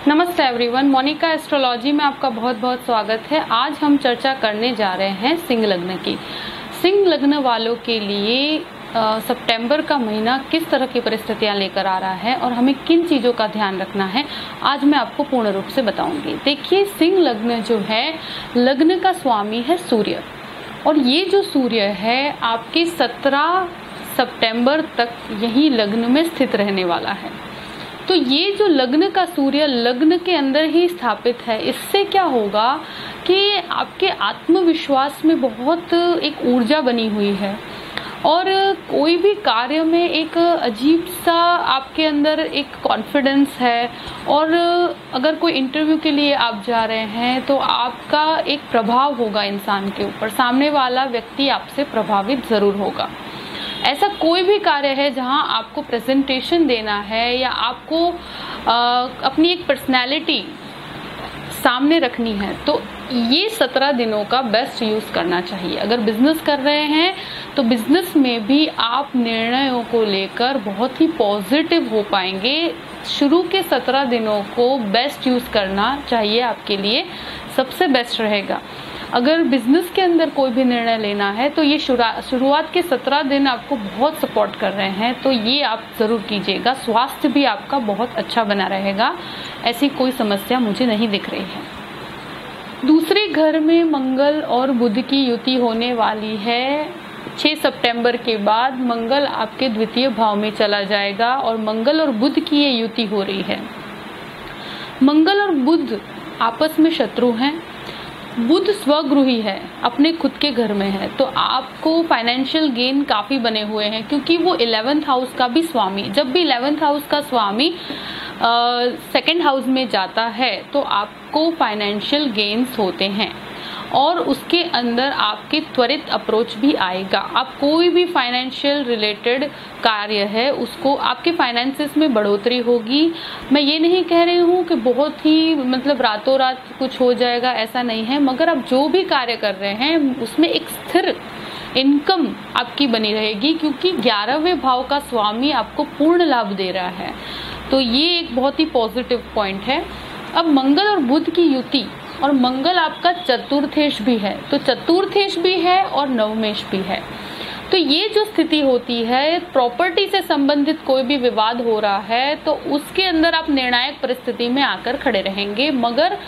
नमस्ते everyone, Monika astrology में आपका बहुत बहुत स्वागत है। आज हम चर्चा करने जा रहे हैं सिंह लग्न की। सिंह लग्न वालों के लिए सितंबर का महीना किस तरह की परिस्थितियां लेकर आ रहा है और हमें किन चीजों का ध्यान रखना है, आज मैं आपको पूर्ण रूप से बताऊंगी। देखिए, सिंह लग्न जो है, लग्न का स्वामी है सूर्य, और ये जो सूर्य है आपके 17 सितंबर तक यही लग्न में स्थित रहने वाला है। तो ये जो लग्न का सूर्य लग्न के अंदर ही स्थापित है, इससे क्या होगा कि आपके आत्मविश्वास में बहुत एक ऊर्जा बनी हुई है और कोई भी कार्य में एक अजीब सा आपके अंदर एक कॉन्फिडेंस है। और अगर कोई इंटरव्यू के लिए आप जा रहे हैं तो आपका एक प्रभाव होगा इंसान के ऊपर, सामने वाला व्यक्ति आपसे प्रभावित जरूर होगा। ऐसा कोई भी कार्य है जहां आपको प्रेजेंटेशन देना है या आपको अपनी एक पर्सनैलिटी सामने रखनी है, तो ये 17 दिनों का बेस्ट यूज करना चाहिए। अगर बिजनेस कर रहे हैं तो बिजनेस में भी आप निर्णयों को लेकर बहुत ही पॉजिटिव हो पाएंगे। शुरू के 17 दिनों को बेस्ट यूज करना चाहिए, आपके लिए सबसे बेस्ट रहेगा। अगर बिजनेस के अंदर कोई भी निर्णय लेना है तो ये शुरुआत के 17 दिन आपको बहुत सपोर्ट कर रहे हैं, तो ये आप जरूर कीजिएगा। स्वास्थ्य भी आपका बहुत अच्छा बना रहेगा, ऐसी कोई समस्या मुझे नहीं दिख रही है। दूसरे घर में मंगल और बुध की युति होने वाली है। 6 सितंबर के बाद मंगल आपके द्वितीय भाव में चला जाएगा और मंगल और बुध की ये युति हो रही है। मंगल और बुध आपस में शत्रु हैं। बुध स्वगृही है, अपने खुद के घर में है, तो आपको फाइनेंशियल गेन काफी बने हुए हैं, क्योंकि वो 11th हाउस का भी स्वामी, जब भी 11th हाउस का स्वामी सेकंड हाउस में जाता है तो आपको फाइनेंशियल गेन्स होते हैं और उसके अंदर आपके त्वरित अप्रोच भी आएगा। आप कोई भी फाइनेंशियल रिलेटेड कार्य है उसको, आपके फाइनेंसेस में बढ़ोतरी होगी। मैं ये नहीं कह रही हूँ कि बहुत ही रातों रात कुछ हो जाएगा, ऐसा नहीं है, मगर आप जो भी कार्य कर रहे हैं उसमें एक स्थिर इनकम आपकी बनी रहेगी, क्योंकि 11वें भाव का स्वामी आपको पूर्ण लाभ दे रहा है। तो ये एक बहुत ही पॉजिटिव पॉइंट है। अब मंगल और बुध की युति, और मंगल आपका चतुर्थेश भी है, तो चतुर्थेश भी है और नवमेश भी है। तो ये जो स्थिति होती है, प्रॉपर्टी से संबंधित कोई भी विवाद हो रहा है तो उसके अंदर आप निर्णायक परिस्थिति में आकर खड़े रहेंगे, मगर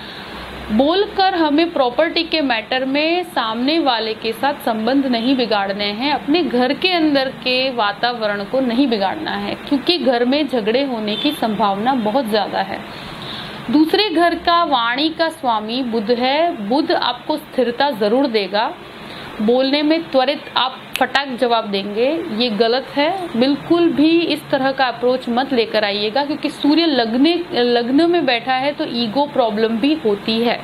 बोलकर हमें प्रॉपर्टी के मैटर में सामने वाले के साथ संबंध नहीं बिगाड़ने हैं, अपने घर के अंदर के वातावरण को नहीं बिगाड़ना है, क्योंकि घर में झगड़े होने की संभावना बहुत ज्यादा है। दूसरे घर का वाणी का स्वामी बुध है। बुध आपको स्थिरता जरूर देगा, बोलने में त्वरित आप फटाक जवाब देंगे, ये गलत है। बिल्कुल भी इस तरह का अप्रोच मत लेकर आइएगा, क्योंकि सूर्य लग्न में बैठा है तो ईगो प्रॉब्लम भी होती है।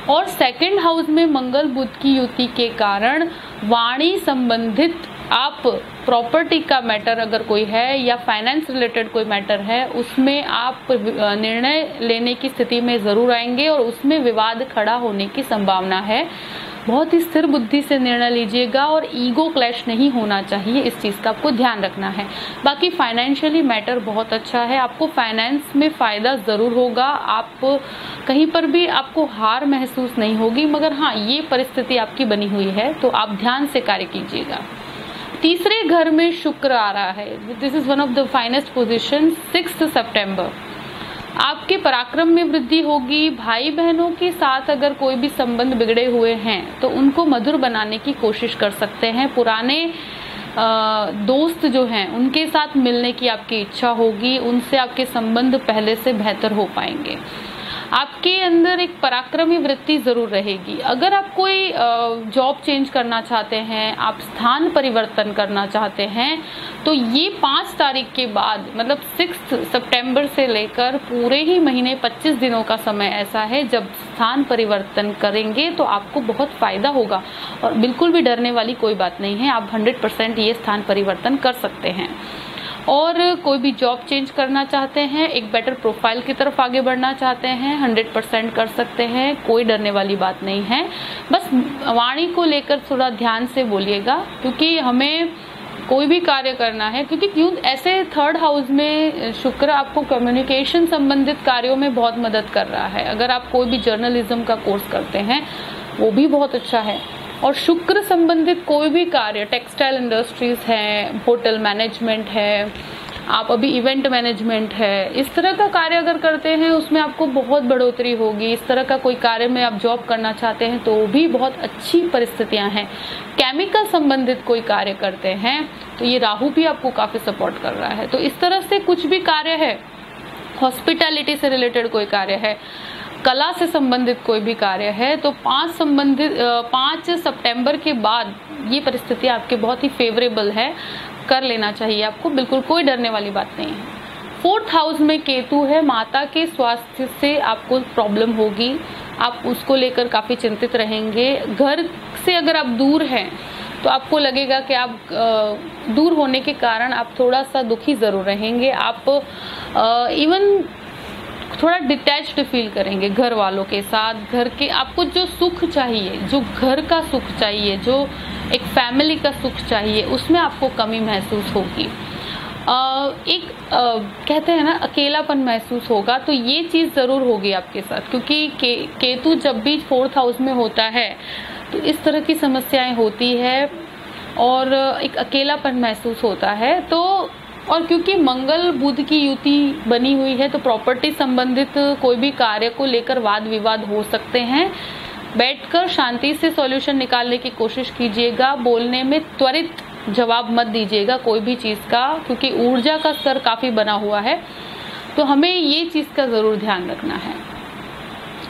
और सेकंड हाउस में मंगल बुध की युति के कारण वाणी संबंधित आप प्रॉपर्टी का मैटर अगर कोई है या फाइनेंस रिलेटेड कोई मैटर है, उसमें आप निर्णय लेने की स्थिति में जरूर आएंगे और उसमें विवाद खड़ा होने की संभावना है। बहुत ही स्थिर बुद्धि से निर्णय लीजिएगा और ईगो क्लैश नहीं होना चाहिए, इस चीज का आपको ध्यान रखना है। बाकी फाइनेंशियली मैटर बहुत अच्छा है, आपको फाइनेंस में फायदा जरूर होगा, आप कहीं पर भी आपको हार महसूस नहीं होगी, मगर हाँ, ये परिस्थिति आपकी बनी हुई है तो आप ध्यान से कार्य कीजिएगा। तीसरे घर में शुक्र आ रहा है, this is one of the finest position. 6 सितंबर आपके पराक्रम में वृद्धि होगी। भाई बहनों के साथ अगर कोई भी संबंध बिगड़े हुए हैं तो उनको मधुर बनाने की कोशिश कर सकते हैं। पुराने दोस्त जो हैं उनके साथ मिलने की आपकी इच्छा होगी, उनसे आपके संबंध पहले से बेहतर हो पाएंगे। आपके अंदर एक पराक्रमी वृत्ति जरूर रहेगी। अगर आप कोई जॉब चेंज करना चाहते हैं, आप स्थान परिवर्तन करना चाहते हैं, तो ये 5 तारीख के बाद 6 सितंबर से लेकर पूरे ही महीने 25 दिनों का समय ऐसा है जब स्थान परिवर्तन करेंगे तो आपको बहुत फायदा होगा और बिल्कुल भी डरने वाली कोई बात नहीं है। आप 100% ये स्थान परिवर्तन कर सकते हैं। और कोई भी जॉब चेंज करना चाहते हैं, एक बेटर प्रोफाइल की तरफ आगे बढ़ना चाहते हैं, 100% कर सकते हैं, कोई डरने वाली बात नहीं है। बस वाणी को लेकर थोड़ा ध्यान से बोलिएगा, क्योंकि हमें कोई भी कार्य करना है, क्योंकि क्यों ऐसे 3rd हाउस में शुक्र आपको कम्युनिकेशन संबंधित कार्यों में बहुत मदद कर रहा है। अगर आप कोई भी जर्नलिज्म का कोर्स करते हैं वो भी बहुत अच्छा है। और शुक्र संबंधित कोई भी कार्य, टेक्सटाइल इंडस्ट्रीज है, होटल मैनेजमेंट है, आप अभी इवेंट मैनेजमेंट है, इस तरह का कार्य अगर करते हैं उसमें आपको बहुत बढ़ोतरी होगी। इस तरह का कोई कार्य में आप जॉब करना चाहते हैं तो भी बहुत अच्छी परिस्थितियां हैं। केमिकल संबंधित कोई कार्य करते हैं तो ये राहु भी आपको काफी सपोर्ट कर रहा है। तो इस तरह से कुछ भी कार्य है, हॉस्पिटैलिटी से रिलेटेड कोई कार्य है, कला से संबंधित कोई भी कार्य है, तो 5 सितंबर के बाद ये परिस्थिति आपके बहुत ही फेवरेबल है, कर लेना चाहिए आपको, बिल्कुल कोई डरने वाली बात नहीं है। 4th हाउस में केतु है, माता के स्वास्थ्य से आपको प्रॉब्लम होगी, आप उसको लेकर काफी चिंतित रहेंगे। घर से अगर आप दूर हैं तो आपको लगेगा कि आप दूर होने के कारण आप थोड़ा सा दुखी जरूर रहेंगे। आप इवन थोड़ा डिटैच्ड फील करेंगे घर वालों के साथ। घर के आपको जो सुख चाहिए, जो घर का सुख चाहिए, जो एक फैमिली का सुख चाहिए, उसमें आपको कमी महसूस होगी। कहते हैं ना, अकेलापन महसूस होगा, तो ये चीज जरूर होगी आपके साथ, क्योंकि केतु जब भी 4th हाउस में होता है तो इस तरह की समस्याएं होती है और एक अकेलापन महसूस होता है। तो और क्योंकि मंगल बुध की युति बनी हुई है तो प्रॉपर्टी संबंधित कोई भी कार्य को लेकर वाद विवाद हो सकते हैं। बैठकर शांति से सॉल्यूशन निकालने की कोशिश कीजिएगा। बोलने में त्वरित जवाब मत दीजिएगा कोई भी चीज का, क्योंकि ऊर्जा का स्तर काफी बना हुआ है, तो हमें ये चीज का जरूर ध्यान रखना है।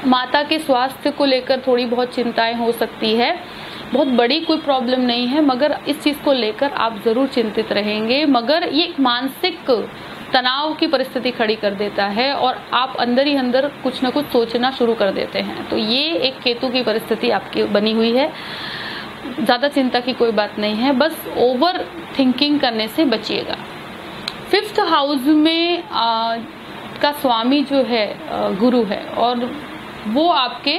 माता के स्वास्थ्य को लेकर थोड़ी बहुत चिंताएं हो सकती है, बहुत बड़ी कोई प्रॉब्लम नहीं है, मगर इस चीज को लेकर आप जरूर चिंतित रहेंगे। मगर ये मानसिक तनाव की परिस्थिति खड़ी कर देता है और आप अंदर ही अंदर कुछ न कुछ सोचना शुरू कर देते हैं। तो ये एक केतु की परिस्थिति आपकी बनी हुई है, ज्यादा चिंता की कोई बात नहीं है, बस ओवर थिंकिंग करने से बचिएगा। 5th हाउस में का स्वामी जो है गुरु है, और वो आपके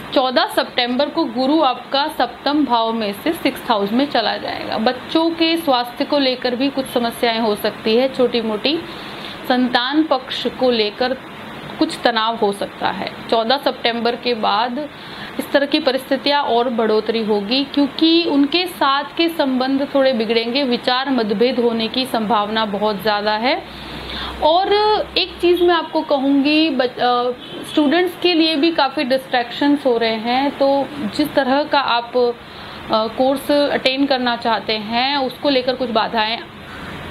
14 सितंबर को गुरु आपका 7th भाव में से 6th हाउस में चला जाएगा। बच्चों के स्वास्थ्य को लेकर भी कुछ समस्याएं हो सकती है, छोटी मोटी। संतान पक्ष को लेकर कुछ तनाव हो सकता है। 14 सितंबर के बाद इस तरह की परिस्थितियां और बढ़ोतरी होगी, क्योंकि उनके साथ के संबंध थोड़े बिगड़ेंगे, विचार मतभेद होने की संभावना बहुत ज्यादा है। और एक चीज मैं आपको कहूंगी, स्टूडेंट्स के लिए भी काफी डिस्ट्रैक्शंस हो रहे हैं, तो जिस तरह का आप कोर्स अटेन करना चाहते हैं उसको लेकर कुछ बाधाएं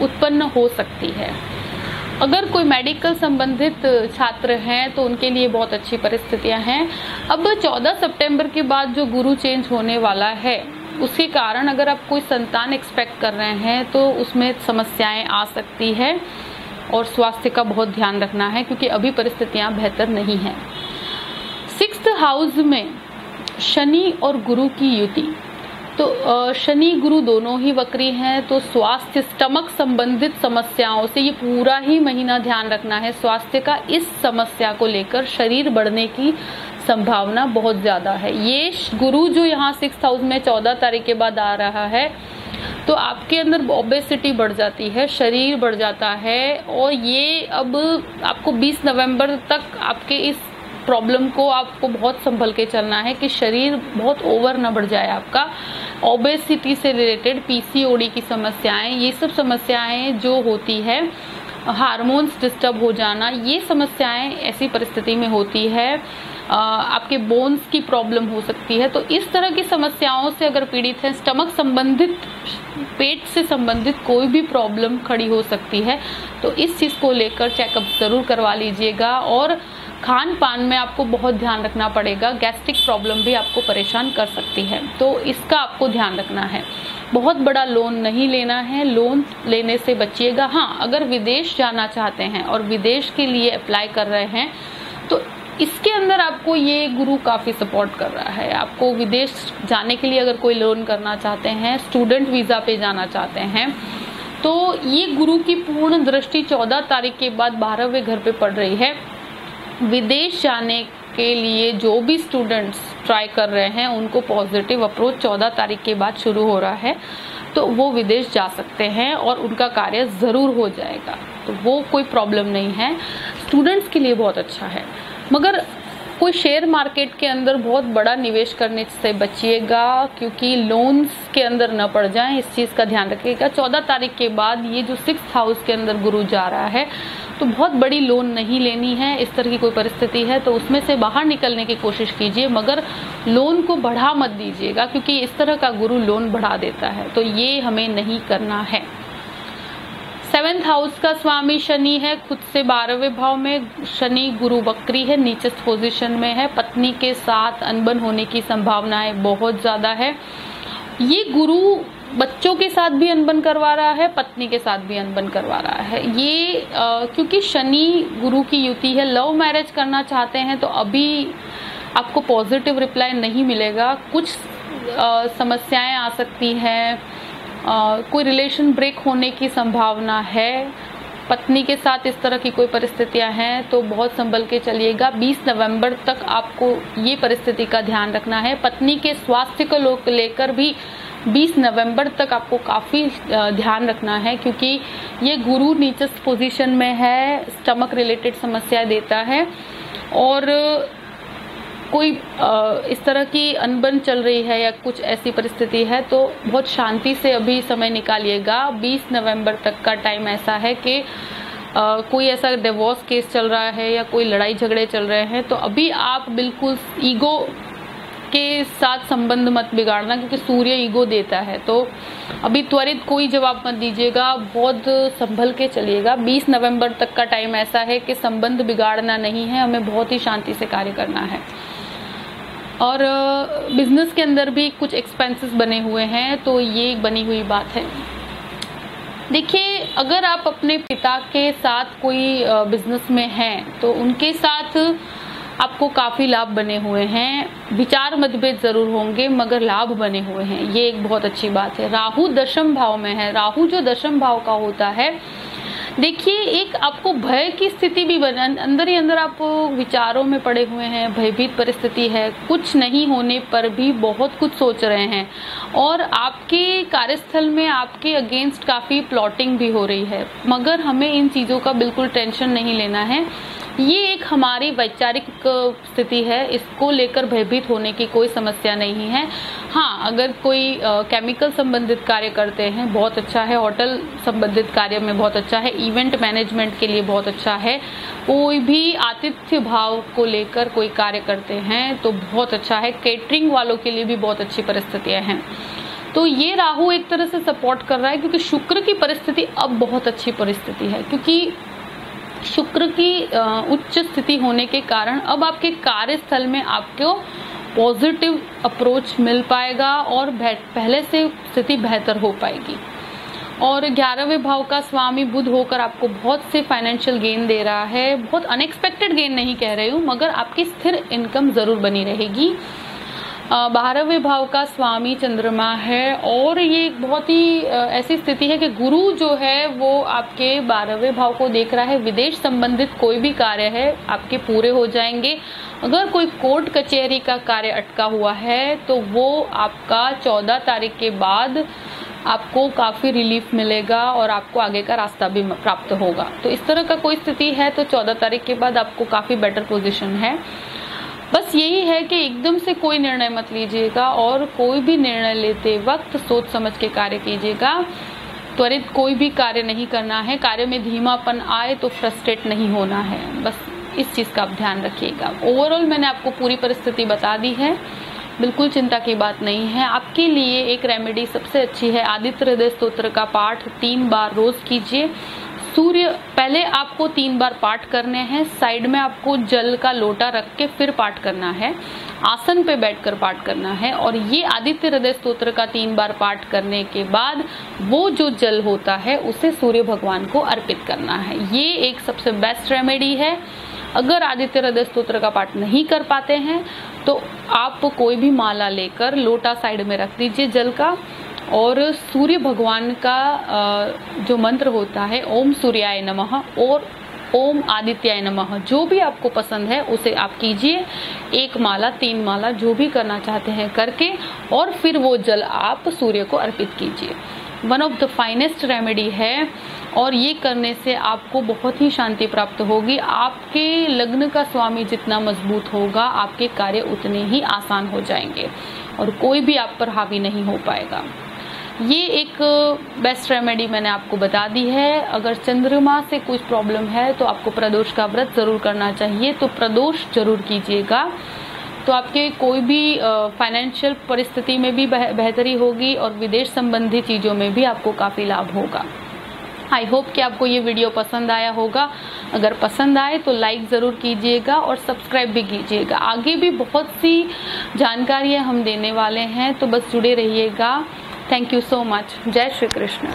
उत्पन्न हो सकती है। अगर कोई मेडिकल संबंधित छात्र हैं तो उनके लिए बहुत अच्छी परिस्थितियां हैं। अब 14 सितंबर के बाद जो गुरु चेंज होने वाला है उसके कारण अगर आप कोई संतान एक्सपेक्ट कर रहे हैं तो उसमें समस्याएं आ सकती है, और स्वास्थ्य का बहुत ध्यान रखना है, क्योंकि अभी परिस्थितियां बेहतर नहीं हैं। 6th हाउस में शनि और गुरु की युति, तो शनि गुरु दोनों ही वक्री हैं, तो स्वास्थ्य, स्टमक संबंधित समस्याओं से ये पूरा ही महीना ध्यान रखना है। स्वास्थ्य का इस समस्या को लेकर शरीर बढ़ने की संभावना बहुत ज्यादा है। ये गुरु जो यहाँ 6th हाउस में 14 तारीख के बाद आ रहा है, तो आपके अंदर ओबेसिटी बढ़ जाती है, शरीर बढ़ जाता है, और ये अब आपको 20 नवंबर तक आपके इस प्रॉब्लम को आपको बहुत संभल के चलना है कि शरीर बहुत ओवर ना बढ़ जाए आपका। ओबेसिटी से रिलेटेड पीसीओडी की समस्याएं, ये सब समस्याएं जो होती है, हार्मोन्स डिस्टर्ब हो जाना, ये समस्याएं ऐसी परिस्थिति में होती है। आपके बोन्स की प्रॉब्लम हो सकती है। तो इस तरह की समस्याओं से अगर पीड़ित है, स्टमक संबंधित, पेट से संबंधित कोई भी प्रॉब्लम खड़ी हो सकती है, तो इस चीज को लेकर चेकअप जरूर करवा लीजिएगा। और खान पान में आपको बहुत ध्यान रखना पड़ेगा, गैस्ट्रिक प्रॉब्लम भी आपको परेशान कर सकती है, तो इसका आपको ध्यान रखना है। बहुत बड़ा लोन नहीं लेना है, लोन लेने से बचिएगा। हाँ, अगर विदेश जाना चाहते हैं और विदेश के लिए अप्लाई कर रहे हैं तो इसके अंदर आपको ये गुरु काफी सपोर्ट कर रहा है। आपको विदेश जाने के लिए अगर कोई लोन करना चाहते हैं, स्टूडेंट वीजा पे जाना चाहते हैं, तो ये गुरु की पूर्ण दृष्टि 14 तारीख के बाद 12वें घर पे पड़ रही है। विदेश जाने के लिए जो भी स्टूडेंट्स ट्राई कर रहे हैं उनको पॉजिटिव अप्रोच 14 तारीख के बाद शुरू हो रहा है। तो वो विदेश जा सकते हैं और उनका कार्य ज़रूर हो जाएगा, तो वो कोई प्रॉब्लम नहीं है। स्टूडेंट्स के लिए बहुत अच्छा है, मगर कोई शेयर मार्केट के अंदर बहुत बड़ा निवेश करने से बचिएगा, क्योंकि लोन्स के अंदर न पड़ जाएं, इस चीज़ का ध्यान रखिएगा। 14 तारीख के बाद ये जो 6th हाउस के अंदर गुरु जा रहा है, तो बहुत बड़ी लोन नहीं लेनी है। इस तरह की कोई परिस्थिति है तो उसमें से बाहर निकलने की कोशिश कीजिए, मगर लोन को बढ़ा मत दीजिएगा, क्योंकि इस तरह का गुरु लोन बढ़ा देता है, तो ये हमें नहीं करना है। 7th हाउस का स्वामी शनि है, खुद से 12वें भाव में। शनि गुरु वक्री है, नीचस्थ पोजीशन में है। पत्नी के साथ अनबन होने की संभावनाएं बहुत ज्यादा है। ये गुरु बच्चों के साथ भी अनबन करवा रहा है, पत्नी के साथ भी अनबन करवा रहा है। ये क्योंकि शनि गुरु की युति है। लव मैरिज करना चाहते हैं तो अभी आपको पॉजिटिव रिप्लाई नहीं मिलेगा, कुछ समस्याएं आ सकती हैं, कोई रिलेशन ब्रेक होने की संभावना है। पत्नी के साथ इस तरह की कोई परिस्थितियां हैं तो बहुत संभल के चलिएगा। 20 नवंबर तक आपको ये परिस्थिति का ध्यान रखना है। पत्नी के स्वास्थ्य को लेकर भी 20 नवंबर तक आपको काफी ध्यान रखना है, क्योंकि ये गुरु नीचस्थ पोजीशन में है, स्टमक रिलेटेड समस्याएं देता है। और कोई इस तरह की अनबन चल रही है या कुछ ऐसी परिस्थिति है तो बहुत शांति से अभी समय निकालिएगा। 20 नवंबर तक का टाइम ऐसा है कि कोई ऐसा डिवोर्स केस चल रहा है या कोई लड़ाई झगड़े चल रहे हैं तो अभी आप बिल्कुल ईगो के साथ संबंध मत बिगाड़ना, क्योंकि सूर्य ईगो देता है। तो अभी त्वरित कोई जवाब मत दीजिएगा, बहुत संभल के चलिएगा। 20 नवंबर तक का टाइम ऐसा है कि संबंध बिगाड़ना नहीं है, हमें बहुत ही शांति से कार्य करना है। और बिजनेस के अंदर भी कुछ एक्सपेंसेस बने हुए हैं, तो ये एक बनी हुई बात है। देखिए, अगर आप अपने पिता के साथ कोई बिजनेस में हैं तो उनके साथ आपको काफी लाभ बने हुए हैं। विचार मतभेद जरूर होंगे मगर लाभ बने हुए हैं, ये एक बहुत अच्छी बात है। राहु 10वें भाव में है। राहु जो 10वें भाव का होता है, देखिए एक आपको भय की स्थिति भी बने, अंदर ही अंदर आप विचारों में पड़े हुए हैं, भयभीत परिस्थिति है, कुछ नहीं होने पर भी बहुत कुछ सोच रहे हैं और आपके कार्यस्थल में आपके अगेंस्ट काफी प्लॉटिंग भी हो रही है। मगर हमें इन चीजों का बिल्कुल टेंशन नहीं लेना है, ये एक हमारी वैचारिक स्थिति है, इसको लेकर भयभीत होने की कोई समस्या नहीं है। हाँ, अगर कोई केमिकल संबंधित कार्य करते हैं बहुत अच्छा है, होटल संबंधित कार्य में बहुत अच्छा है, इवेंट मैनेजमेंट के लिए बहुत अच्छा है, कोई भी आतिथ्य भाव को लेकर कोई कार्य करते हैं तो बहुत अच्छा है, केटरिंग वालों के लिए भी बहुत अच्छी परिस्थितियां हैं। तो ये राहु एक तरह से सपोर्ट कर रहा है, क्योंकि शुक्र की परिस्थिति अब बहुत अच्छी परिस्थिति है, क्योंकि शुक्र की उच्च स्थिति होने के कारण अब आपके कार्यस्थल में आपको पॉजिटिव अप्रोच मिल पाएगा और पहले से स्थिति बेहतर हो पाएगी। और 11वें भाव का स्वामी बुध होकर आपको बहुत से फाइनेंशियल गेन दे रहा है। बहुत अनएक्सपेक्टेड गेन नहीं कह रही हूँ, मगर आपकी स्थिर इनकम जरूर बनी रहेगी। 12वें भाव का स्वामी चंद्रमा है और ये एक बहुत ही ऐसी स्थिति है कि गुरु जो है वो आपके 12वें भाव को देख रहा है। विदेश संबंधित कोई भी कार्य है आपके पूरे हो जाएंगे। अगर कोई कोर्ट कचहरी का कार्य अटका हुआ है तो वो आपका 14 तारीख के बाद आपको काफी रिलीफ मिलेगा और आपको आगे का रास्ता भी प्राप्त होगा। तो इस तरह का कोई स्थिति है तो 14 तारीख के बाद आपको काफी बेटर पोजीशन है। बस यही है कि एकदम से कोई निर्णय मत लीजिएगा और कोई भी निर्णय लेते वक्त सोच समझ के कार्य कीजिएगा। त्वरित कोई भी कार्य नहीं करना है, कार्य में धीमापन आए तो फ्रस्ट्रेट नहीं होना है, बस इस चीज का आप ध्यान रखिएगा। ओवरऑल मैंने आपको पूरी परिस्थिति बता दी है, बिल्कुल चिंता की बात नहीं है। आपके लिए एक रेमेडी सबसे अच्छी है, आदित्य हृदय स्तोत्र का पाठ 3 बार रोज कीजिए। सूर्य पहले आपको 3 बार पाठ करने हैं, साइड में आपको जल का लोटा रख के फिर पाठ करना है, आसन पे बैठकर पाठ करना है। और ये आदित्य हृदय स्तोत्र का 3 बार पाठ करने के बाद वो जो जल होता है उसे सूर्य भगवान को अर्पित करना है। ये एक सबसे बेस्ट रेमेडी है। अगर आदित्य हृदय स्तोत्र का पाठ नहीं कर पाते हैं तो आप कोई भी माला लेकर लोटा साइड में रख दीजिए जल का, और सूर्य भगवान का जो मंत्र होता है ओम सूर्याय नमः और ओम आदित्याय नमः, जो भी आपको पसंद है उसे आप कीजिए। 1 माला 3 माला जो भी करना चाहते हैं करके, और फिर वो जल आप सूर्य को अर्पित कीजिए। One of the finest remedy है और ये करने से आपको बहुत ही शांति प्राप्त होगी। आपके लग्न का स्वामी जितना मजबूत होगा, आपके कार्य उतने ही आसान हो जाएंगे और कोई भी आप पर हावी नहीं हो पाएगा। ये एक बेस्ट रेमेडी मैंने आपको बता दी है। अगर चंद्रमा से कुछ प्रॉब्लम है तो आपको प्रदोष का व्रत जरूर करना चाहिए, तो प्रदोष जरूर कीजिएगा, तो आपके कोई भी फाइनेंशियल परिस्थिति में भी बेहतरी होगी और विदेश संबंधी चीज़ों में भी आपको काफ़ी लाभ होगा। आई होप कि आपको ये वीडियो पसंद आया होगा। अगर पसंद आए तो लाइक ज़रूर कीजिएगा और सब्सक्राइब भी कीजिएगा। आगे भी बहुत सी जानकारियाँ हम देने वाले हैं, तो बस जुड़े रहिएगा। Thank you so much. जय श्री कृष्ण।